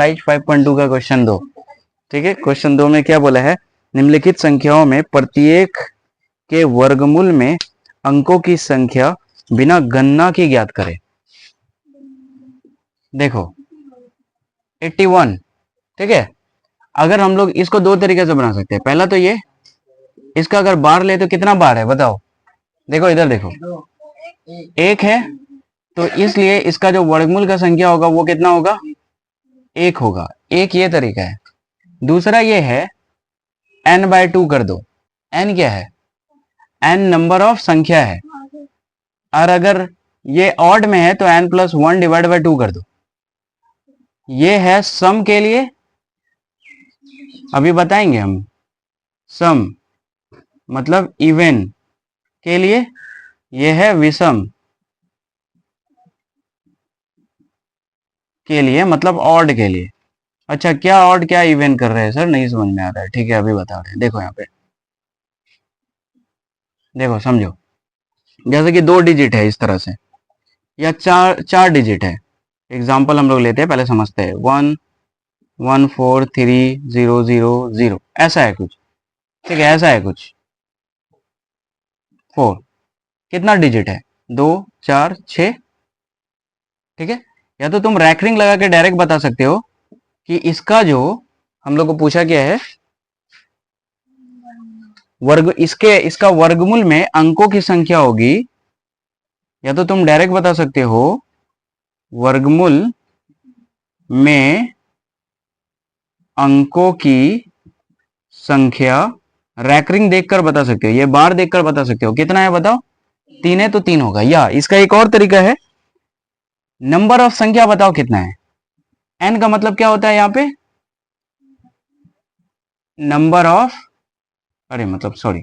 Exercise 5.2 का question 2। ठीक है, क्वेश्चन 2 में क्या बोला है, निम्नलिखित संख्याओं में प्रत्येक के वर्गमूल में अंकों की संख्या बिना गणना के ज्ञात करें। देखो 81, ठीक है। अगर हम लोग इसको दो तरीके से बना सकते हैं। पहला तो ये, इसका अगर बार ले तो कितना बार है बताओ। देखो इधर देखो, एक है, तो इसलिए इसका जो वर्गमूल का संख्या होगा वो कितना होगा, एक होगा। एक ये तरीका है। दूसरा ये है n/2 कर दो। n क्या है, n नंबर ऑफ संख्या है, और अगर ये ऑड में है तो n+1 डिवाइड बाय 2 कर दो। ये है सम के लिए, अभी बताएंगे हम। सम मतलब इवन के लिए, ये है विषम के लिए, मतलब ऑड के लिए। अच्छा, क्या ऑड क्या इवन कर रहे हैं सर, नहीं समझ में आ रहा है। ठीक है, अभी बता रहे हैं। देखो यहाँ पे, देखो समझो, जैसे कि 2 डिजिट है इस तरह से, या चार डिजिट है। एग्जाम्पल हम लोग लेते हैं, पहले समझते हैं। 1 1 4 3 0 0 0, ऐसा है कुछ। ठीक है, ऐसा है कुछ। 4 कितना डिजिट है, 2 4 6। ठीक है, या तो तुम रैकरिंग लगा के डायरेक्ट बता सकते हो कि इसका जो हम लोग को पूछा गया है वर्ग, इसका वर्गमूल में अंकों की संख्या होगी। या तो तुम डायरेक्ट बता सकते हो वर्गमूल में अंकों की संख्या, रैकरिंग देखकर बता सकते हो, ये बार देखकर बता सकते हो। कितना है बताओ, 3 है तो 3 होगा। या इसका एक और तरीका है, नंबर ऑफ संख्या बताओ कितना है। n का मतलब क्या होता है यहां पे, नंबर ऑफ, अरे मतलब सॉरी,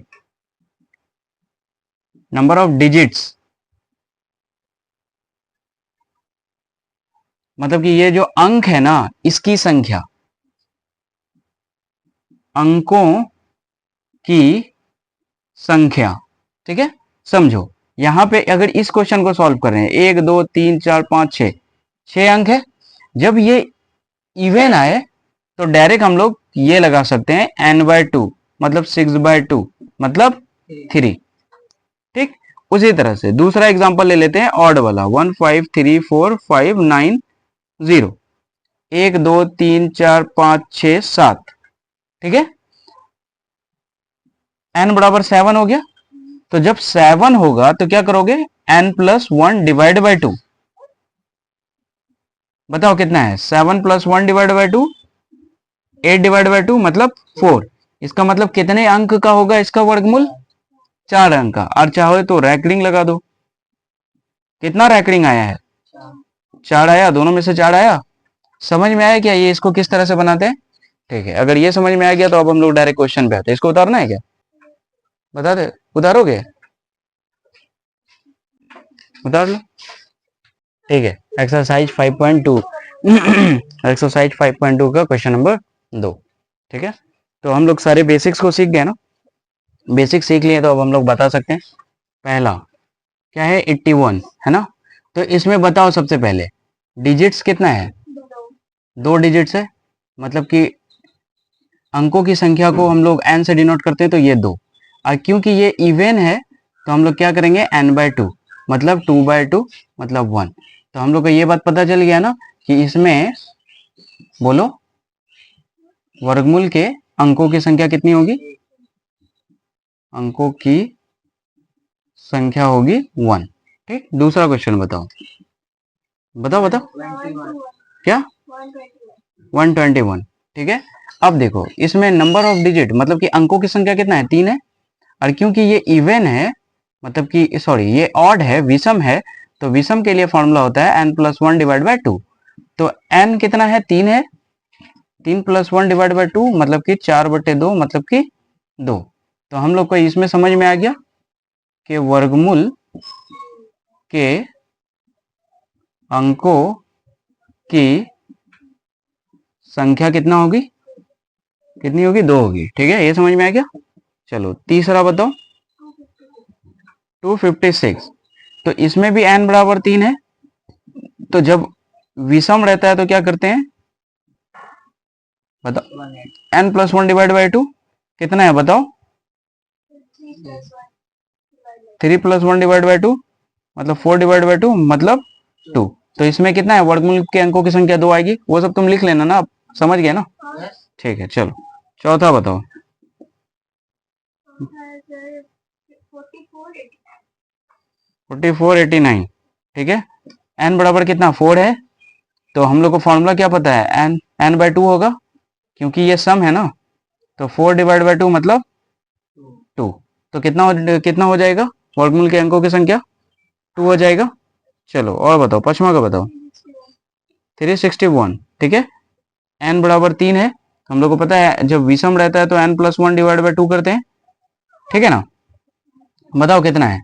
नंबर ऑफ डिजिट्स। मतलब कि ये जो अंक है ना, इसकी संख्या, अंकों की संख्या। ठीक है, समझो यहां पे अगर इस क्वेश्चन को सॉल्व कर रहे हैं, 1 2 3 4 5 6, 6 अंक है। जब ये इवन आए तो डायरेक्ट हम लोग ये लगा सकते हैं n/2, मतलब 6/2, मतलब 3। ठीक, उसी तरह से दूसरा एग्जांपल ले लेते हैं, ऑड वाला। 1 5 3 4 5 9 0, 1 2 3 4 5 6 7। ठीक है, n बराबर 7 हो गया। तो जब 7 होगा तो क्या करोगे, n+1 डिवाइड बाय 2। बताओ कितना है, 7+1 डिवाइड बाय 2, 8 डिवाइड बाय 2 मतलब 4। इसका मतलब कितने अंक का होगा इसका वर्गमूल, 4 अंक का। और चाहो तो रैकरिंग लगा दो। कितना रैकरिंग आया है, 4 आया, दोनों में से 4 आया। समझ में आया क्या ये इसको किस तरह से बनाते हैं। ठीक है, अगर ये समझ में आ गया तो अब हम लोग डायरेक्ट क्वेश्चन पे आते हैं। इसको उतारना है क्या, बता दे, उतारोगे, उतार लो। ठीक है, एक्सरसाइज 5.2 एक्सरसाइज 5.2 का क्वेश्चन नंबर 2। ठीक है, तो हम लोग सारे बेसिक्स को सीख गए ना, बेसिक सीख लिए, तो अब हम लोग बता सकते हैं। पहला क्या है, 81 है ना। तो इसमें बताओ सबसे पहले डिजिट्स कितना है, 2 डिजिट्स है। मतलब कि अंकों की संख्या को हम लोग n से डिनोट करते हैं, तो ये 2। और क्योंकि ये इवन है तो हम लोग क्या करेंगे, n/2, मतलब 2/2 मतलब 1। तो हम लोग को ये बात पता चल गया ना कि इसमें बोलो वर्गमूल के अंकों की संख्या कितनी होगी, अंकों की संख्या होगी 1। ठीक, दूसरा क्वेश्चन बताओ, बताओ बताओ क्या, 121। ठीक है, अब देखो इसमें नंबर ऑफ डिजिट, मतलब कि अंकों की संख्या कितना है, 3 है। और क्योंकि ये इवन है, मतलब कि सॉरी ये ऑड है, विषम है, तो विषम के लिए फॉर्मूला होता है n+1 डिवाइड बाय 2। तो n कितना है, 3 है, 3+1 डिवाइड बाय 2 मतलब कि 4/2 मतलब कि 2। तो हम लोग को इसमें समझ में आ गया कि वर्गमूल के अंकों की संख्या कितना होगी, कितनी होगी, 2 होगी। ठीक है, ये समझ में आ गया। चलो तीसरा बताओ, 256। तो इसमें भी n बराबर 3 है। तो जब विषम रहता है तो क्या करते हैं, बताओ n plus one divide by two कितना है बताओ। 3 plus one divide by two मतलब 4 डिवाइड बाई टू मतलब 2। तो इसमें कितना है, वर्गमूल के अंकों की संख्या 2 आएगी, वो सब तुम लिख लेना ना, आप समझ गए ना। ठीक है चलो चौथा बताओ। 4489 ठीक है। n बराबर कितना 4 है, तो हम लोग को फॉर्मूला क्या पता है, n बाई 2 होगा क्योंकि ये सम है ना। तो 4 डिवाइड बाई 2 मतलब 2। तो कितना हो जाएगा, वर्गमूल के अंकों की संख्या 2 हो जाएगा। चलो और बताओ, पांचवा का बताओ। 361 ठीक है। n बराबर 3 है, हम लोग को पता है जब विषम रहता है तो n plus one divide by two करते हैं, ठीक है ना। बताओ कितना है,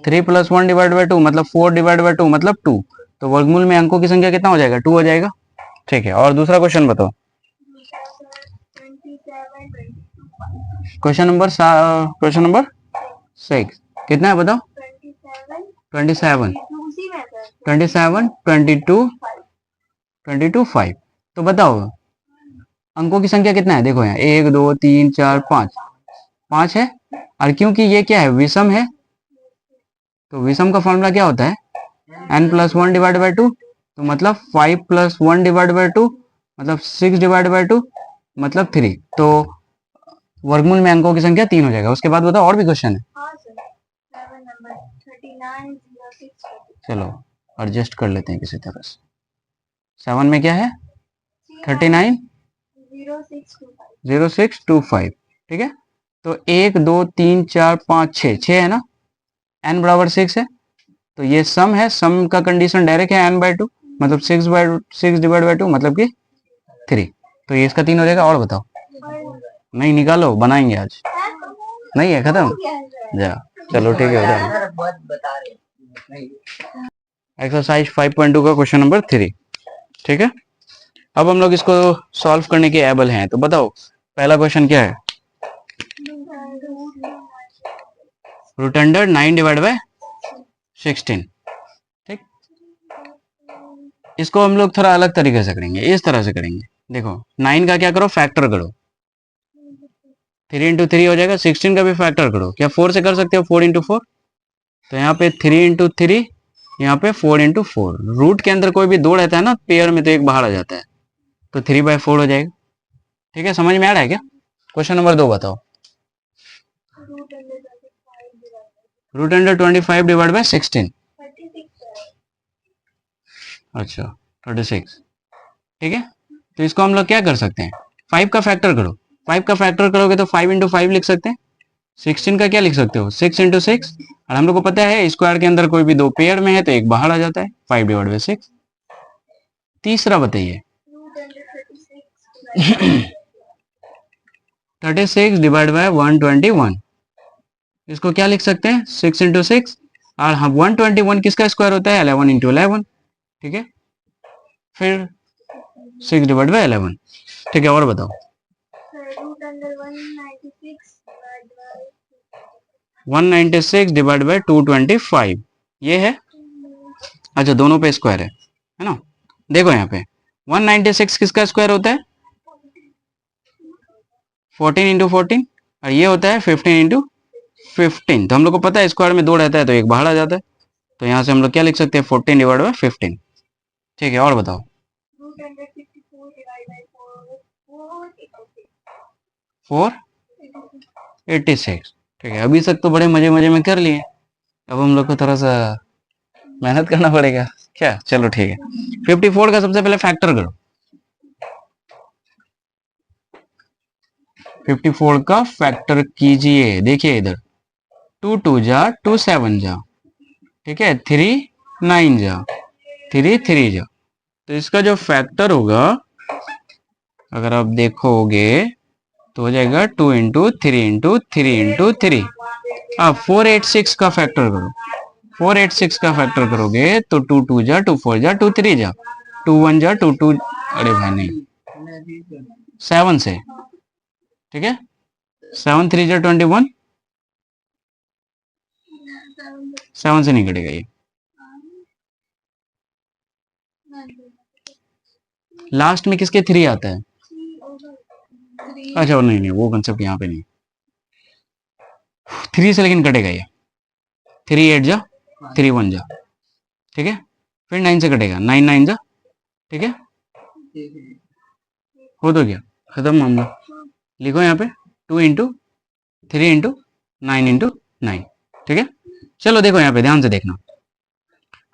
3 plus one divide by two मतलब 4 डिवाइड बाई टू मतलब 2। तो वर्गमूल में अंकों की संख्या कितना हो जाएगा, 2 हो जाएगा। ठीक है और दूसरा क्वेश्चन बताओ। क्वेश्चन नंबर 6 कितना है बताओ। 27 27 22 5। तो बताओ अंकों की संख्या कितना है, देखो यहाँ 1 2 3 4 5 5 है। और क्योंकि ये क्या है, विषम है, तो विषम का फॉर्मूला क्या होता है, n plus one divide by two. तो मतलब 5 plus one divide by two मतलब 6 डिवाइड बाई टू मतलब 3। तो वर्गमूल में अंकों की संख्या 3 हो जाएगा। उसके बाद बताओ और भी क्वेश्चन है। चलो एडजस्ट कर लेते हैं किसी तरह से। 7 में क्या है, 39 0625 ठीक है। तो 1 2 3 4 5 6 है ना, n बराबर 6 है, तो ये सम है, सम का कंडीशन डायरेक्ट है n बाई टू मतलब 6 डिवाइड बाई टू मतलब कि 3। तो ये इसका 3 हो जाएगा। और बताओ, नहीं निकालो, बनाएंगे आज, नहीं है खत्म जा। चलो ठीक है एक्सरसाइज 5.2 का क्वेश्चन नंबर 3 ठीक है। अब हम लोग इसको सॉल्व करने के एबल हैं, तो बताओ पहला क्वेश्चन क्या है, रूट अंडर 9 डिवाइड बाय 16 ठीक। इसको हम लोग थोड़ा अलग तरीके से करेंगे, इस तरह से करेंगे। देखो 9 का क्या करो, फैक्टर करो, 3 इंटू थ्री हो जाएगा। 16 का भी फैक्टर करो, क्या 4 से कर सकते हो, 4 इंटू 4। तो यहाँ पे 3 इंटू थ्री, यहाँ पे 4 इंटू 4। रूट के अंदर कोई भी दो रहता है ना पेयर में, तो एक बाहर आ जाता है, तो 3/4 हो जाएगा। ठीक है, समझ में आ रहा है क्या। क्वेश्चन नंबर 2 बताओ। रूट अंडर 25 डिवाइड बाय 16 अच्छा 36 ठीक है। तो इसको हम लोग क्या कर सकते हैं, 5 का फैक्टर करो। 5 का फैक्टर करोगे तो 5 इंटू 5 लिख सकते हैं। 16 का क्या लिख सकते हो, 6 इंटू 6। और हम लोग को पता है स्क्वायर के अंदर कोई भी दो पेयर में है तो एक बाहर आ जाता है, 5 डिवाइड बाई 6। तीसरा बताइए 36 डिवाइड बाय 121। इसको क्या लिख सकते हैं, 6 इंटू 6। और हम 121 किसका स्क्वायर होता है, 11 इंटू 11 ठीक है। फिर 6 डिवाइड बाय 11 ठीक है। और बताओ 196 डिवाइड बाय 225 ये है। अच्छा दोनों पे स्क्वायर है ना। देखो यहाँ पे 196 किसका स्क्वायर होता है, 14 इंटू 14। और ये होता है 15 इंटू 15। तो हम लोग को पता है स्क्वायर में दो रहता है तो एक बाहर आ जाता है, तो यहाँ से हम लोग क्या लिख सकते हैं, 14 डिवाइड बाय 15 ठीक है। और बताओ 486 ठीक है। अभी तक तो बड़े मजे मजे में कर लिए, अब हम लोग को थोड़ा सा मेहनत करना पड़ेगा क्या। चलो ठीक है, 54 का सबसे पहले फैक्टर करो। 54 का फैक्टर कीजिए, देखिए इधर 2 2 जा 2 7 जा ठीक है, 3 9 जा 3 3 जा। तो इसका जो फैक्टर होगा अगर आप देखोगे तो हो जाएगा 2 into three into three into three. अब 486 का फैक्टर करो, 486 का फैक्टर करोगे तो 2 2 जा 2 4 जा 2 3 जा 2 1 जा 2 2। अरे भाई नहीं 7 से ठीक है, 7 3 जा 21, 7 से नहीं कटेगा ये। लास्ट में किसके 3 आता है, अच्छा नहीं नहीं, वो कंसेप्ट यहाँ पे नहीं। 3 से लेकिन कटेगा ये, 3 8 जा, 3 1 जा, ठीक है। फिर 9 से कटेगा, 9 9 जा, ठीक है। हो तो गया, खत्म मामला। लिखो यहाँ पे 2 इंटू 3 इंटू 9 इंटू 9, ठीक है। चलो देखो यहाँ पे ध्यान से देखना,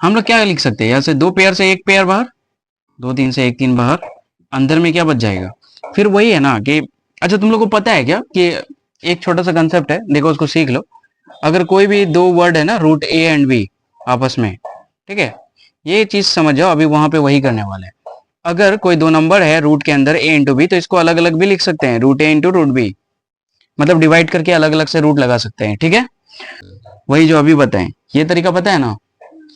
हम लोग क्या लिख सकते हैं यहाँ से, 2 पेयर से 1 पेयर बाहर, 2 3 से 1 3 बाहर, अंदर में क्या बच जाएगा। फिर वही है ना कि अच्छा तुम लोग को पता है क्या कि एक छोटा सा कंसेप्ट है, देखो उसको सीख लो। अगर कोई भी दो वर्ड है ना, रूट ए एंड बी आपस में, ठीक है, ये चीज समझ जाओ, अभी वहां पे वही करने वाले हैं। अगर कोई दो नंबर है रूट के अंदर ए इंटू बी, तो इसको अलग अलग भी लिख सकते हैं, रूट ए इंटू रूट बी, मतलब डिवाइड करके अलग अलग से रूट लगा सकते हैं, ठीक है। वही जो अभी बताएं, ये तरीका पता है ना,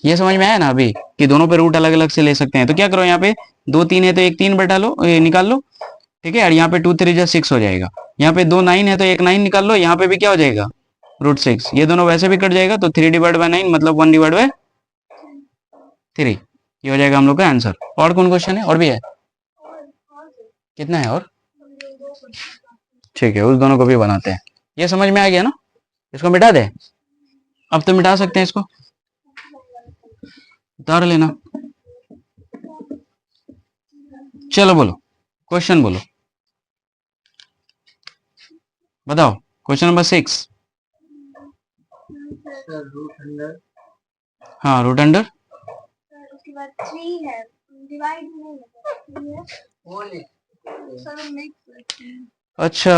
ये समझ में आया ना अभी कि दोनों पे रूट अलग अलग से ले सकते हैं। तो क्या करो, यहाँ पे 2 3 है तो एक 3 बैठा लो, निकाल लो, ठीक है। और यहाँ पे 2 3 जा 6 हो जाएगा। यहाँ पे 2 9 है तो एक 9 निकाल लो, यहाँ पे भी क्या हो जाएगा, रूट 6। ये दोनों वैसे भी कट जाएगा, तो 3 डिवाइड बाय 9 मतलब 1 डिवाइड बाय 3, ये हो जाएगा हम लोग का आंसर। और कौन क्वेश्चन है, और भी है, कितना है और, ठीक है, उस दोनों को भी बनाते हैं। ये समझ में आ गया ना, इसको मिटा दे, अब तो मिटा सकते हैं इसको, उतार लेना। चलो बोलो क्वेश्चन, बोलो बताओ, क्वेश्चन नंबर 6। हाँ रूट अंडर, उसके बाद 3 है, डिवाइड नहीं है, अच्छा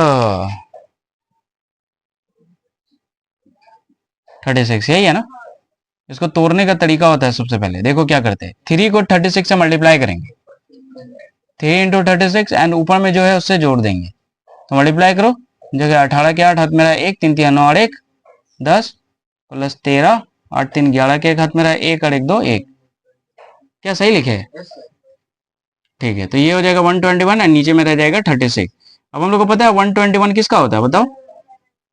36 यही है ना। इसको तोड़ने का तरीका होता है, सबसे पहले देखो क्या करते हैं, 3 को 36 से मल्टीप्लाई करेंगे, 3 इंटू 36 एंड ऊपर में जो है उससे जोड़ देंगे, तो मल्टीप्लाई करो, जगह 18 के 8 हाथ मेरा 1, 3 3 9 और 1 10 प्लस 13 8 3 11 के 1 हाथ मेरा 1 और 1 2 1, क्या सही लिखे है, ठीक है। तो ये हो जाएगा 121 और नीचे में रह जाएगा 36। अब हम लोग को पता है 121 किसका होता है बताओ,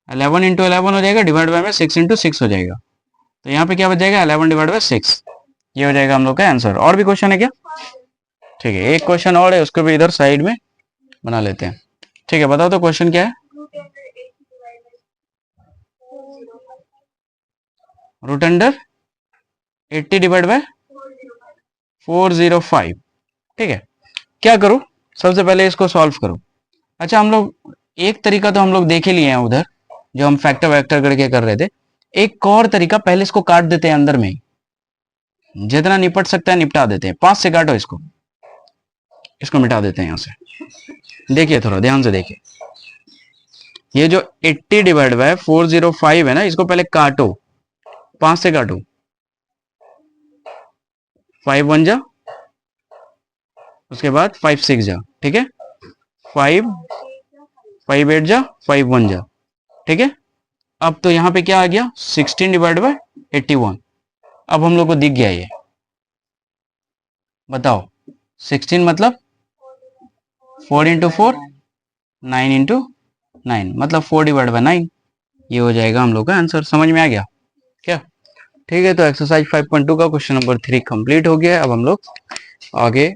11 इंटू 11 हो जाएगा, डिवाइड बाय में 6 इंटू 6 हो जाएगा, तो यहाँ पे क्या बच जाएगा 11 डिवाइड बाय 6, ये हो जाएगा हम लोग का आंसर। और भी क्वेश्चन है क्या, ठीक है, एक क्वेश्चन और है, उसको भी इधर साइड में बना लेते हैं, ठीक है। बताओ तो क्वेश्चन क्या है, रूट अंडर 80 डिवाइड बाय 405, ठीक है। क्या करो, सबसे पहले इसको सॉल्व करो। अच्छा हम लोग एक तरीका तो हम लोग देख ही लिए हैं उधर, जो हम फैक्टर वैक्टर करके कर रहे थे। एक और तरीका, पहले इसको काट देते हैं अंदर में ही, जितना निपट सकता है निपटा देते हैं। 5 से काटो इसको, इसको मिटा देते हैं यहां से। देखिए थोड़ा ध्यान से देखिए, ये जो 80 डिवाइड बाय 405 है ना, इसको पहले काटो, 5 से काटो, 5 1 जा, उसके बाद 5 6 जा, ठीक है, 5 5 8 जा, 5 1 जा, ठीक है। अब तो यहां पे क्या आ गया, 16 डिवाइड बाय 81। अब हम लोग को दिख गया ये, बताओ 16 मतलब 4 इंटू 4, 9 इंटू 9 मतलब 4 डिवाइड बाय 9, ये हो जाएगा हम लोग का आंसर। समझ में आ गया क्या, ठीक है। तो एक्सरसाइज 5.2 का क्वेश्चन नंबर 3 कंप्लीट हो गया है। अब हम लोग आगे